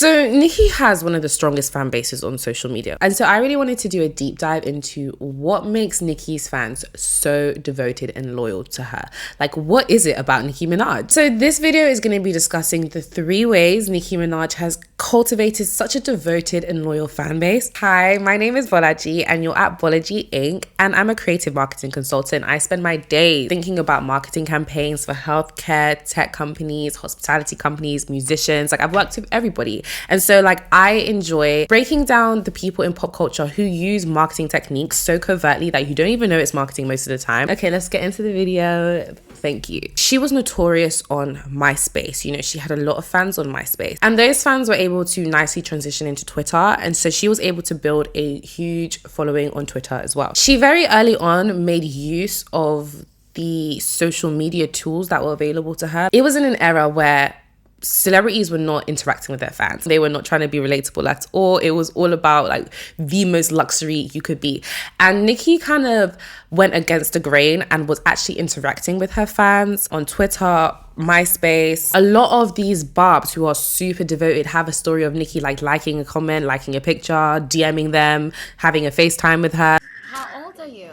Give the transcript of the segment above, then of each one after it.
So Nicki has one of the strongest fan bases on social media. And so I really wanted to do a deep dive into what makes Nicki's fans so devoted and loyal to her. Like, what is it about Nicki Minaj? So this video is going to be discussing the 3 ways Nicki Minaj has cultivated such a devoted and loyal fan base. Hi, my name is Bolaji and you're at Bolaji Inc. And I'm a creative marketing consultant. I spend my day thinking about marketing campaigns for healthcare, tech companies, hospitality companies, musicians. Like, I've worked with everybody. And so like I enjoy breaking down the people in pop culture who use marketing techniques so covertly that you don't even know it's marketing most of the time. Okay, let's get into the video. Thank you. She was notorious on MySpace. You know, she had a lot of fans on MySpace. And those fans were able to nicely transition into Twitter. And so she was able to build a huge following on Twitter as well. She very early on made use of the social media tools that were available to her. It was in an era where celebrities were not interacting with their fans. They were not trying to be relatable at all. It was all about like the most luxury you could be. And Nicki kind of went against the grain and was actually interacting with her fans on Twitter, MySpace. A lot of these Barbz who are super devoted have a story of Nicki like liking a comment, liking a picture, DMing them, having a FaceTime with her. How old are you?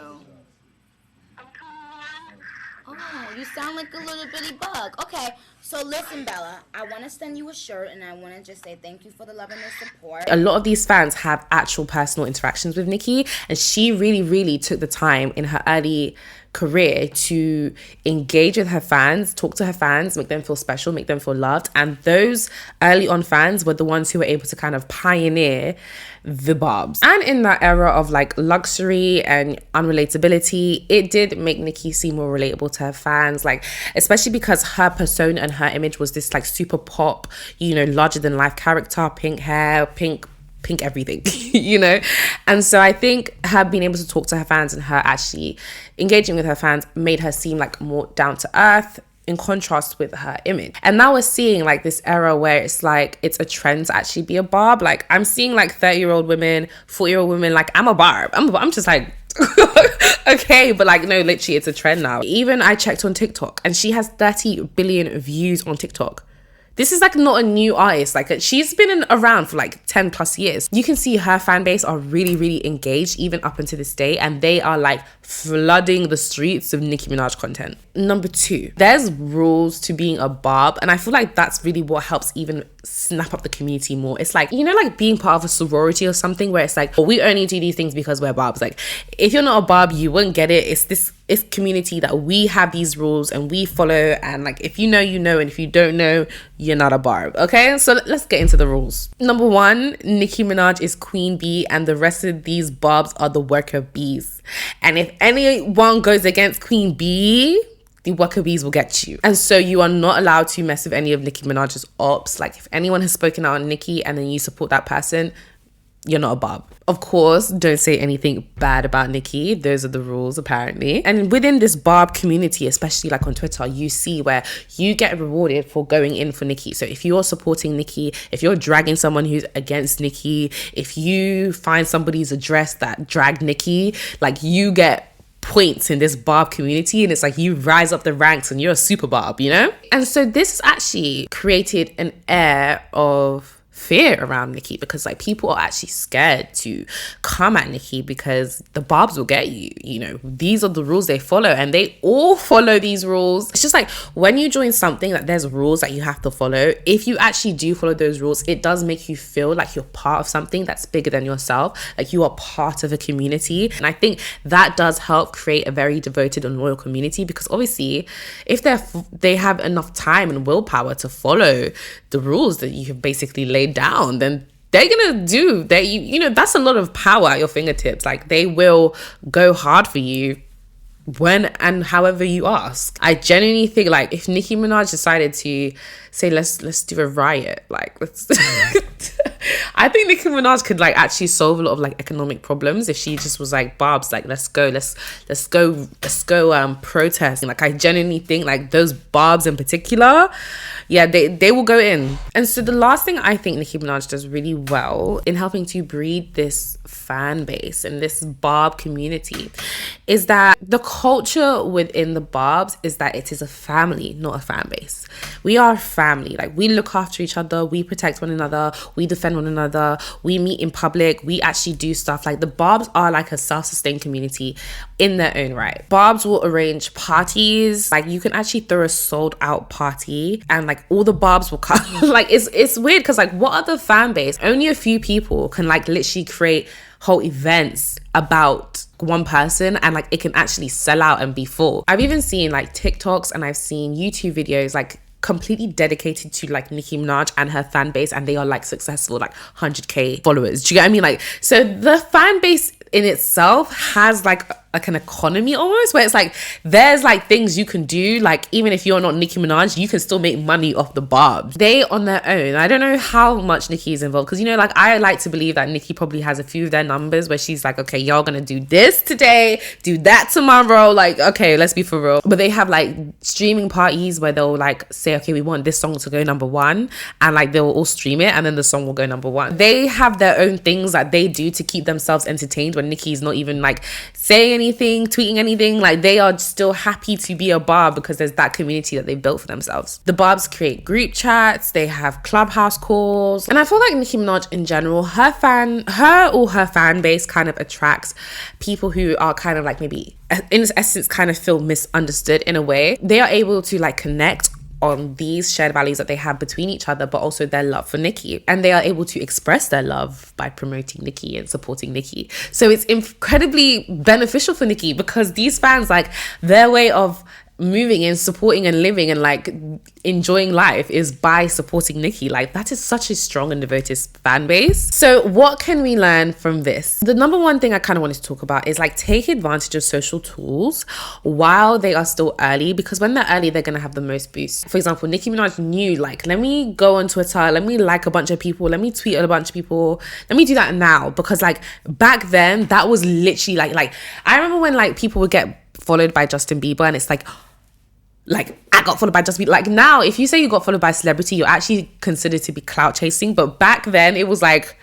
Oh, you sound like a little bitty bug. Okay. So listen, Bella, I want to send you a shirt and I want to just say thank you for the love and the support. A lot of these fans have actual personal interactions with Nicki, and she really took the time in her early career to engage with her fans, talk to her fans, make them feel special, make them feel loved. And those early on fans were the ones who were able to kind of pioneer the Barbz. And in that era of like luxury and unrelatability, it did make Nicki seem more relatable to her fans, like especially because her persona and her image was this like super pop, you know, larger than life character, pink hair, pink everything, you know. And so I think her being able to talk to her fans and her actually engaging with her fans made her seem like more down to earth, in contrast with her image. And now we're seeing like this era where it's like it's a trend to actually be a Barb. Like I'm seeing like 30-year-old women, 40-year-old women, like I'm a Barb. I'm just like okay, but like no, literally it's a trend now. Even I checked on TikTok and she has 30 billion views on TikTok. This is like not a new artist. Like she's been around for like 10 plus years. You can see her fan base are really engaged even up until this day, and they are like flooding the streets of Nicki Minaj content. Number 2, there's rules to being a Barb, and I feel like that's really what helps even snap up the community more. It's like, you know, like being part of a sorority or something where it's like, well, we only do these things because we're Barbs. Like if you're not a Barb, you wouldn't get it. It's community that we have these rules and we follow, and like if you know, you know, and if you don't know, you're not a Barb. Okay, so let's get into the rules. Number 1, Nicki Minaj is queen bee and the rest of these Barbs are the worker bees. And if anyone goes against queen bee, the worker bees will get you. And so you are not allowed to mess with any of Nicki Minaj's ops. Like if anyone has spoken out on Nicki and then you support that person, you're not a Barb. Of course, don't say anything bad about Nicki. Those are the rules apparently. And within this Barb community, especially like on Twitter, you see where you get rewarded for going in for Nicki. So if you're supporting Nicki, if you're dragging someone who's against Nicki, if you find somebody's address that dragged Nicki, like you get points in this Barb community, and it's like you rise up the ranks and you're a super Barb, you know? And so this actually created an air of fear around Nicki, because like people are actually scared to come at Nicki because the Barbs will get you. You know, these are the rules they follow, and they all follow these rules. It's just like when you join something that there's rules that you have to follow, if you actually do follow those rules, it does make you feel like you're part of something that's bigger than yourself, like you are part of a community. And I think that does help create a very devoted and loyal community, because obviously if they have enough time and willpower to follow the rules that you have basically laid down, then they're gonna do that. You know, that's a lot of power at your fingertips. Like they will go hard for you when and however you ask. I genuinely think like if Nicki Minaj decided to say let's do a riot, like let's I think Nicki Minaj could like actually solve a lot of like economic problems if she just was like, Barbz, like let's go protest. Like I genuinely think like those Barbz in particular, yeah, they will go in. And so the last thing I think Nicki Minaj does really well in helping to breed this fan base and this Barb community is that the culture within the Barbz is that it is a family, not a fan base. We are a family. Like we look after each other, we protect one another, we defend one another, we meet in public, we actually do stuff. Like the Barbz are like a self-sustained community in their own right. Barbz will arrange parties. Like you can actually throw a sold out party and like all the Barbz will come. Like it's weird because like what other fan base? Only a few people can like literally create whole events about one person and like it can actually sell out and be full. I've even seen like TikToks and I've seen YouTube videos like completely dedicated to like Nicki Minaj and her fan base, and they are like successful, like 100k followers. Do you get what I mean? Like, so the fan base in itself has like an economy almost, where it's like there's like things you can do, like even if you're not Nicki Minaj, you can still make money off the Barbz. They on their own, I don't know how much Nicki is involved, because you know, like I like to believe that Nicki probably has a few of their numbers where she's like, okay, y'all gonna do this today, do that tomorrow, like okay, let's be for real. But they have like streaming parties where they'll like say, okay, we want this song to go #1, and like they'll all stream it and then the song will go #1. They have their own things that they do to keep themselves entertained when Nicki's not even like saying anything, tweeting anything. Like they are still happy to be a Barb because there's that community that they built for themselves. The Barbz create group chats, they have clubhouse calls, and I feel like Nicki Minaj in general, her fan base kind of attracts people who are kind of like maybe in essence kind of feel misunderstood in a way. They are able to like connect on these shared values that they have between each other, but also their love for Nicki, and they are able to express their love by promoting Nicki and supporting Nicki. So it's incredibly beneficial for Nicki because these fans, like their way of moving and supporting and living and like enjoying life is by supporting Nicki. Like that is such a strong and devoted fan base. So what can we learn from this? The number one thing I kind of wanted to talk about is like take advantage of social tools while they are still early, because when they're early they're gonna have the most boost. For example, Nicki Minaj knew like, let me go on Twitter, let me like a bunch of people, let me tweet at a bunch of people, let me do that now, because like back then that was literally like I remember when like people would get followed by Justin Bieber and it's like I got followed by Justin Bieber. Like now, if you say you got followed by a celebrity, you're actually considered to be clout chasing. But back then, it was like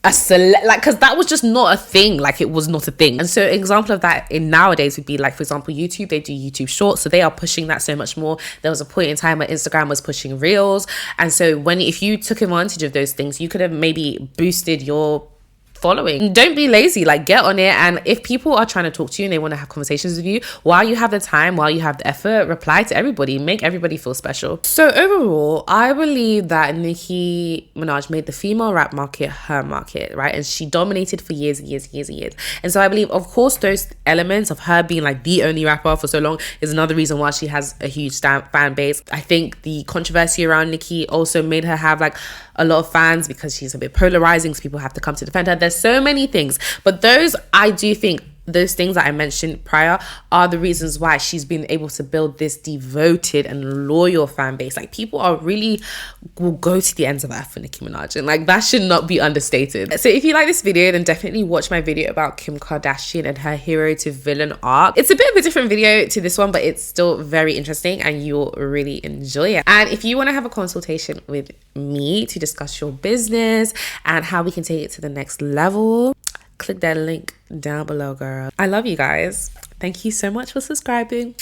because that was just not a thing. Like it was not a thing. And so an example of that in nowadays would be like, for example, YouTube. They do YouTube Shorts, so they are pushing that so much more. There was a point in time where Instagram was pushing Reels, and so if you took advantage of those things, you could have maybe boosted your following. Don't be lazy, like get on it. And if people are trying to talk to you and they want to have conversations with you, while you have the time, while you have the effort, reply to everybody, make everybody feel special. So overall, I believe that Nicki Minaj made the female rap market her market, right? And she dominated for years and years and years and years. And so I believe, of course, those elements of her being like the only rapper for so long is another reason why she has a huge fan base. I think the controversy around Nicki also made her have like a lot of fans because she's a bit polarizing, so people have to come to defend her. There's so many things, but I do think those things that I mentioned prior are the reasons why she's been able to build this devoted and loyal fan base. Like people will go to the ends of earth for Nicki Minaj, and like that should not be understated. So if you like this video, then definitely watch my video about Kim Kardashian and her hero to villain arc. It's a bit of a different video to this one, but it's still very interesting and you'll really enjoy it. And if you want to have a consultation with me to discuss your business and how we can take it to the next level, click that link down below, girl. I love you guys. Thank you so much for subscribing.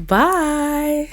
Bye.